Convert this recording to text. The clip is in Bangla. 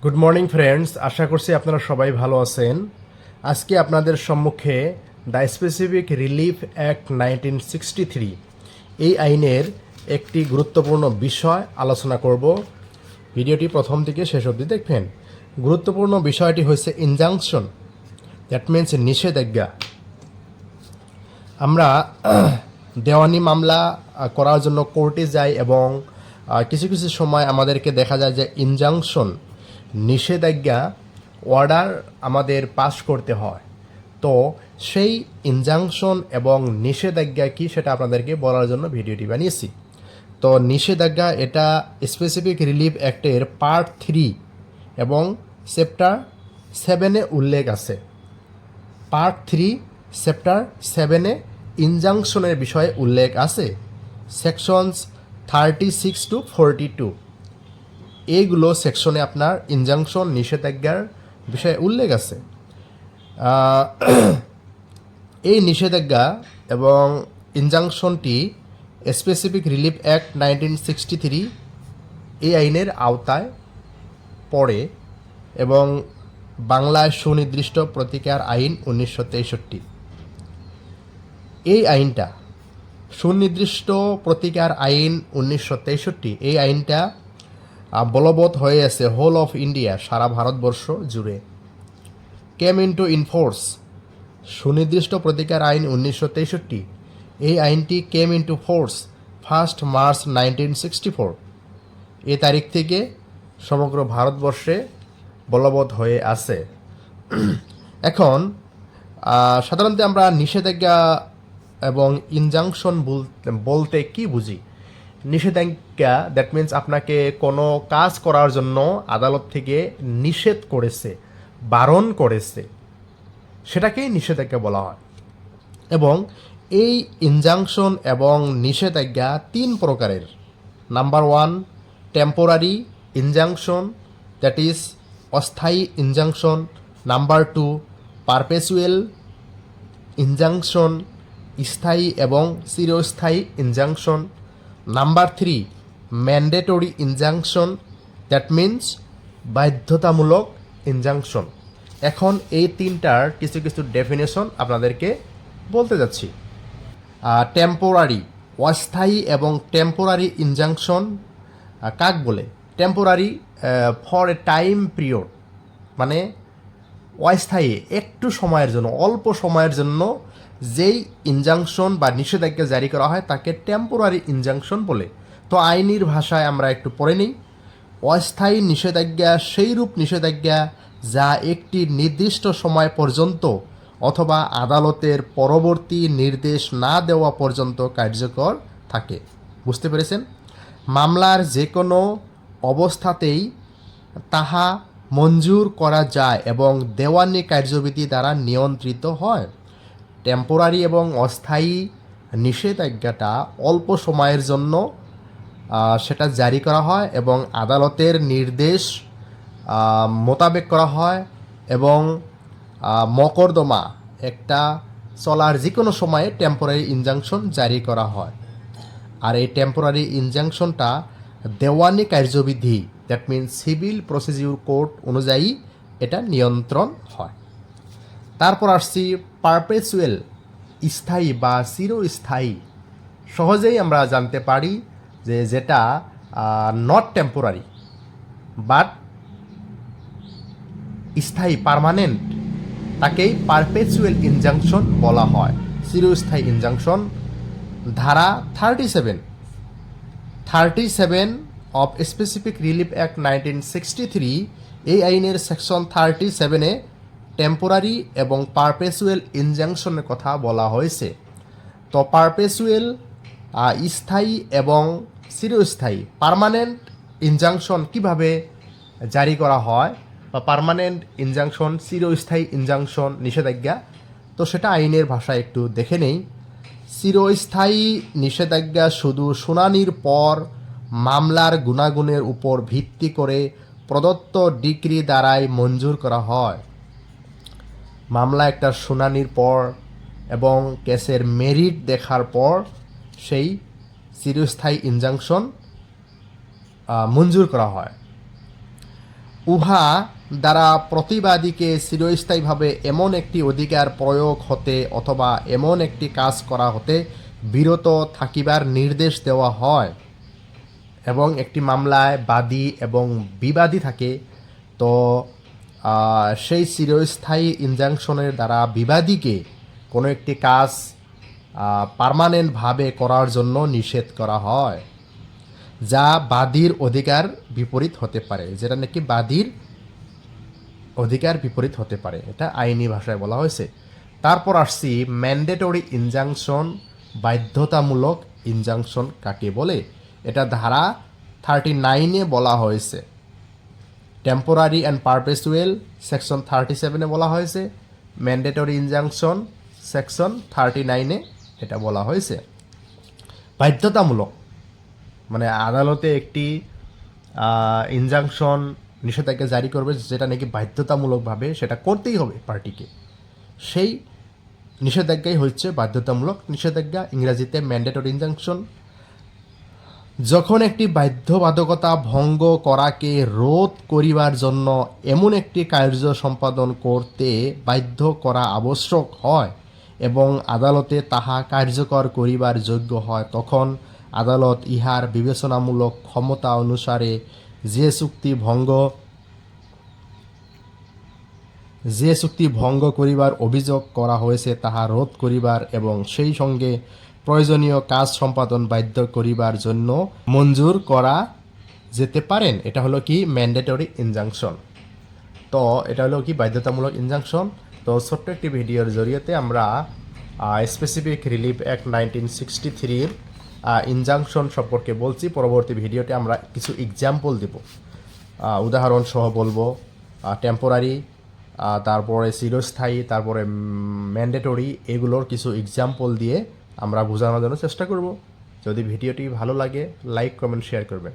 গুড মর্নিং ফ্রেন্ডস, আশা করছি আপনারা সবাই ভালো আছেন। আজকে আপনাদের সম্মুখে দ্য স্পেসিফিক রিলিফ অ্যাক্ট 1963 এই আইনের একটি গুরুত্বপূর্ণ বিষয় আলোচনা করব। ভিডিওটি প্রথম থেকে শেষ অবধি দেখবেন। গুরুত্বপূর্ণ বিষয়টি হচ্ছে ইনজাংশন, দ্যাট মিনস নিষেধাজ্ঞা। আমরা দেওয়ানি মামলা করার জন্য কোর্টে যাই এবং কিছু কিছু সময় আমাদেরকে দেখা যায় যে ইনজাংশন, নিষেধাজ্ঞা অর্ডার আমাদের পাস করতে হয়। তো সেই ইনজাংশন এবং নিষেধাজ্ঞা কি সেটা আপনাদেরকে বলার জন্য ভিডিওটি বানিয়েছি। তো নিষেধাজ্ঞা এটা স্পেসিফিক রিলিফ অ্যাক্টের পার্ট 3 এবং চ্যাপ্টার 7-এ উল্লেখ আছে। পার্ট 3 চ্যাপ্টার 7-এ ইনজাংশনের বিষয়ে উল্লেখ আছে। সেকশনস 36 to 42 এইগুলো সেকশনে আপনার ইনজাংশন, নিষেধাজ্ঞার বিষয়ে উল্লেখ আছে। এই নিষেধাজ্ঞা এবং ইনজাংশনটি স্পেসিফিক রিলিফ অ্যাক্ট 1963 এই আইনের আওতায় পড়ে এবং বাংলায় সুনির্দিষ্ট প্রতিকার আইন 1963। এই আইনটা সুনির্দিষ্ট প্রতিকার আইন 1963, এই আইনটা বলবৎ হয়ে আছে হোল অফ ইন্ডিয়া, সারা ভারতবর্ষ জুড়ে। কেম ইনটু ইনফোর্স, সুনির্দিষ্ট প্রতিকার আইন 1963, এই আইনটি কেম ইনটু ফোর্স 1 মার্চ 1964। এই তারিখ থেকে সমগ্র ভারতবর্ষে বলবৎ হয়ে আছে। এখন সাধারণত আমরা নিষেধাজ্ঞা এবং ইনজাংশন বলতে কি বুঝি? নিষেধাজ্ঞা দ্যাট মিন্স আপনাকে কোনো কাজ করার জন্য আদালত থেকে নিষেধ করেছে, বারণ করেছে, সেটাকেই নিষেধাজ্ঞা বলা হয়। এবং এই ইনজাংশন এবং নিষেধাজ্ঞা 3 প্রকারের। Number 1 temporary injunction, that is অস্থায়ী ইনজাংশন। নাম্বার 2 পারপেচুয়াল ইনজাংশন, স্থায়ী এবং চিরস্থায়ী injunction. Number 3 mandatory injunction, that means বাধ্যতামূলক ইনজাংশন। এখন এই তিনটার কিছু কিছু ডেফিনেশন আপনাদেরকে বলতে যাচ্ছি। টেম্পোরারি, অস্থায়ী এবং টেম্পোরারি ইনজাংশন কাক বলে? Temporary for a time period, মানে অস্থায়ী, একটু সময়ের জন্য, অল্প সময়ের জন্য যেই ইনজাংশন বা নিষেধাজ্ঞা জারি করা হয় তাকে টেম্পোরারি ইনজাংশন বলে। তো আইনির ভাষায় আমরা একটু পড়ে নিই। অস্থায়ী নিষেধাজ্ঞা সেই রূপ নিষেধাজ্ঞা যা একটি নির্দিষ্ট সময় পর্যন্ত অথবা আদালতের পরবর্তী নির্দেশ না দেওয়া পর্যন্ত কার্যকর থাকে। বুঝতে পেরেছেন? মামলার যে কোনো অবস্থাতেই তাহা মঞ্জুর করা যায় এবং দেওয়ানি কার্যবিধি দ্বারা নিয়ন্ত্রিত হয়। টেম্পোরারি এবং অস্থায়ী নিষেধাজ্ঞাটা অল্প সময়ের জন্য সেটা জারি করা হয় এবং আদালতের নির্দেশ মোতাবেক করা হয় এবং মকদ্দমা একটা চলার যে কোনো সময়ে টেম্পোরারি ইনজাংশন জারি করা হয়। আর এই টেম্পোরারি ইনজাংশনটা দেওয়ানি কার্যবিধি, that means civil procedure code অনুযায়ী এটা নিয়ন্ত্রণ হয়। তারপর আসছি পারপেচুয়াল, স্থায়ী বা চিরস্থায়ী। সহজেই আমরা জানতে পারি যে যেটা নট টেম্পোরারি বাট স্থায়ী, পার্মানেন্ট, তাকেই পারপেচুয়াল ইনজাংশন বলা হয়, চিরস্থায়ী ইনজাংশন। ধারা 37 অফ স্পেসিফিক রিলিফ অ্যাক্ট 1963, এই আইনের সেকশন 37-এ টেম্পোরারি এবং পারপেচুয়াল ইনজাংশনের কথা বলা হয়েছে। তো পারপেচুয়াল স্থায়ী এবং চিরস্থায়ী, পার্মানেন্ট ইনজাংশন কিভাবে জারি করা হয় বা পার্মানেন্ট ইনজাংশন, চিরস্থায়ী ইনজাংশন, নিষেধাজ্ঞা, তো সেটা আইনের ভাষায় একটু দেখে নেই। চিরস্থায়ী নিষেধাজ্ঞা শুধু শুনানির পর মামলার গুণাগুণের উপর ভিত্তি করে প্রদত্ত ডিক্রি দ্বারাই মঞ্জুর করা হয়। মামলা একটা শুনানির পর এবং কেসের মেরিট দেখার পর সেই চিরস্থায়ী ইনজাংশন মঞ্জুর করা হয়। উহা দ্বারা প্রতিবাদীকে চিরস্থায়ীভাবে এমন একটি অধিকার প্রয়োগ হতে অথবা এমন একটি কাজ করা হতে বিরত থাকিবার নির্দেশ দেওয়া হয়। এবং একটি মামলায় বাদী এবং বিবাদী থাকে, তো সেই চিরস্থায়ী ইনজাংশনের দ্বারা বিবাদীকে কোনো একটি কাজ পার্মানেন্টভাবে করার জন্য নিষেধ করা হয়, যা বাদীর অধিকার বিপরীত হতে পারে, যেটা নাকি বাদীর অধিকার বিপরীত হতে পারে। এটা আইনি ভাষায় বলা হয়েছে। তারপর আসছি ম্যান্ডেটরি ইনজাংশন, বাধ্যতামূলক ইনজাংশন কাকে বলে। এটা ধারা 39-এ বলা হয়েছে। টেম্পোরারি অ্যান্ড পারপেচুয়াল সেকশন 37-এ বলা হয়েছে। ম্যান্ডেটরি ইনজাংশন সেকশন 39-এ এটা বলা হয়েছে। বাধ্যতামূলক মানে আদালতে একটি ইনজাংশন নিষেধাজ্ঞা জারি করবে, যেটা নাকি বাধ্যতামূলকভাবে সেটা করতেই হবে পার্টিকে। সেই নিষেধাজ্ঞাই হচ্ছে বাধ্যতামূলক নিষেধাজ্ঞা, ইংরেজিতে ম্যান্ডেটরি ইনজাংশন। যখন একটি বাধ্যবাধকতা ভঙ্গ করাকে রোধ করিবার জন্য এমন একটি কার্য সম্পাদন করতে বাধ্য করা আবশ্যক হয় এবং আদালতে তাহা কার্যকর করিবার যোগ্য হয়, তখন আদালত ইহার বিবেচনামূলক ক্ষমতা অনুসারে যে চুক্তি ভঙ্গ করিবার অভিযোগ করা হয়েছে তাহা রোধ করিবার এবং সেই সঙ্গে প্রয়োজনীয় কাজ সম্পাদন বাধ্য করিবার জন্য মঞ্জুর করা যেতে পারেন। এটা হলো কি ম্যান্ডেটরি ইনজাংশন। তো এটা হলো কি বাধ্যতামূলক ইনজাংশন। তো ছোট্ট একটি ভিডিওর জরিয়তে আমরা স্পেসিফিক রিলিফ অ্যাক্ট 1963-র ইনজাংশন সম্পর্কে বলছি। পরবর্তী ভিডিওতে আমরা কিছু এক্সাম্পল দেব, উদাহরণ সহ বলবো। টেম্পোরারি, তারপরে চিরস্থায়ী, তারপরে ম্যান্ডেটরি, এগুলোর কিছু এক্সাম্পল দিয়ে আমরা বোঝানোর জন্য চেষ্টা করব। যদি ভিডিওটি ভালো লাগে লাইক, কমেন্ট, শেয়ার করবেন।